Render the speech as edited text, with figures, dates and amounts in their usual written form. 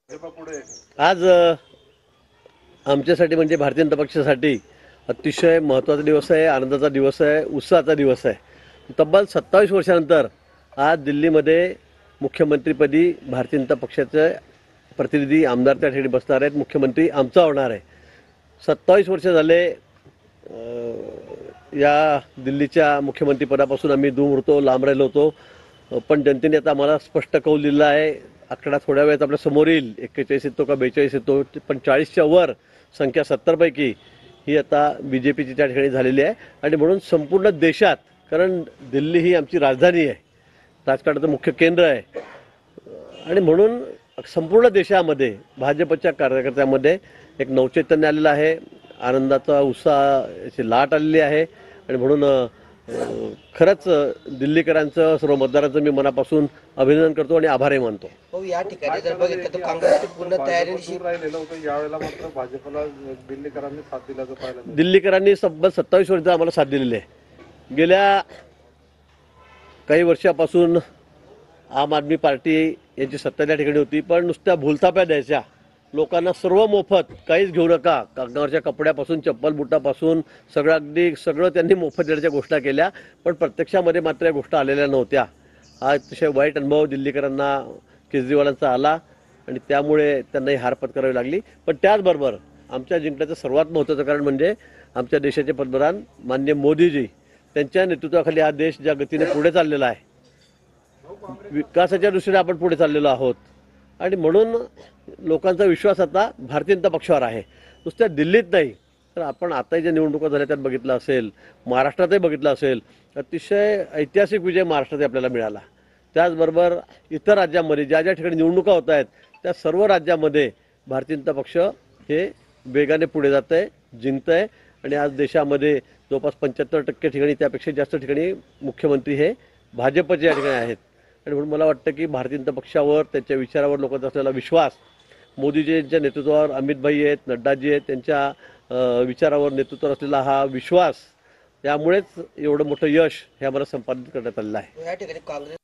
आज आमच्यासाठी म्हणजे भारतीय जनता पक्षासाठी अतिशय महत्त्वाचा दिवस आहे, आनंदाचा दिवस आहे, उत्साहाचा दिवस आहे। तब्बल 27 वर्षानंतर आज दिल्लीमध्ये मुख्यमंत्रीपदी भारतीय जनता पक्षाचे प्रतिनिधी आमदार त्या ठिकाणी बसणार आहेत। मुख्यमंत्री आमचा होणार आहे। 27 वर्ष झाले या दिल्लीच्या मुख्यमंत्रीपदापासून आम्ही दूर होतो, लांब राहिलो होतो। पण जनतेने आता आम्हाला स्पष्ट कौल दिला आहे। आकडा थोड्या वेळात आपल्या समोर येईल, 41 येतो का 42 येतो, पण 40च्या वर संख्या 70 पैकी ही आता बीजेपीची त्या ठिकाणी झालेली आहे। आणि म्हणून संपूर्ण देशात, कारण दिल्ली ही आमची राजधानी आहे, राजकारणाचं मुख्य केंद्र आहे, आणि म्हणून संपूर्ण देशामध्ये भाजपच्या कार्यकर्त्यांमध्ये एक नवचैतन्य आलेलं आहे, आनंदाचा उत्साहाची लाट आलेली आहे। आणि म्हणून खरंच दिल्लीकरांचं, सर्व मतदारांचं मी मनापासून अभिनंदन करतो आणि आभारही मानतो। हो, या ठिकाणी जर बघितलं तर काँग्रेसची पूर्ण तयारी राहिलेलं होतं, यावेळेला मात्र भाजपला दिल्लीकरांनी साथ दिल्याचं पाहिलं। दिल्लीकरांनी तब्बल 27 वर्ष आम्हाला साथ दिलेली आहे। गेल्या काही वर्षापासून आम आदमी पार्टी यांची सत्ता त्या ठिकाणी होती, पण नुसत्या भूलथाप्या द्यायच्या, लोकांना सर्व मोफत, काहीच घेऊ नका, कागदावरच्या कपड्यापासून चप्पल बुटापासून सगळं, अगदी सगळं त्यांनी मोफत देण्याच्या घोषणा केल्या, पण प्रत्यक्षामध्ये मात्र या गोष्टी आलेल्या नव्हत्या। हा अतिशय वाईट अनुभव दिल्लीकरांना केजरीवालांचा आला आणि त्यामुळे त्यांनाही हार पत्करावी लागली। पण त्याचबरोबर आमच्या जिंकण्याचं सर्वात महत्त्वाचं कारण म्हणजे आमच्या देशाचे पंतप्रधान माननीय मोदीजी, त्यांच्या नेतृत्वाखाली हा देश ज्या गतीने पुढे चाललेला आहे, विकासाच्या दृष्टीने आपण पुढे चाललेलो आहोत, आणि म्हणून लोकांचा विश्वास आता भारतीय जनता पक्षावर आहे। नुसत्या दिल्लीत नाही, तर आपण आताही ज्या निवडणुका झाल्या त्यात बघितलं असेल, महाराष्ट्रातही बघितलं असेल, अतिशय ऐतिहासिक विजय महाराष्ट्रात आपल्याला मिळाला। त्याचबरोबर इतर राज्यांमध्ये ज्या ज्या ठिकाणी निवडणुका होत आहेत त्या सर्व राज्यांमध्ये भारतीय जनता पक्ष हे वेगाने पुढे जात आहे, जिंकत आहे, आणि आज देशामध्ये जवळपास 75% ठिकाणी, त्यापेक्षा जास्त ठिकाणी मुख्यमंत्री हे भाजपचे या ठिकाणी आहेत। आणि म्हणून मला वाटतं की भारतीय जनता पक्षावर, त्यांच्या विचारावर लोकांचा असलेला विश्वास, मोदीजींच्या नेतृत्वावर अमितभाई आहेत, नड्डाजी आहेत, त्यांच्या विचारावर, नेतृत्वावर असलेला हा विश्वास, त्यामुळेच एवढं मोठं यश हे आम्हाला संपादित करण्यात आलेलं आहे। या ठिकाणी काँग्रेस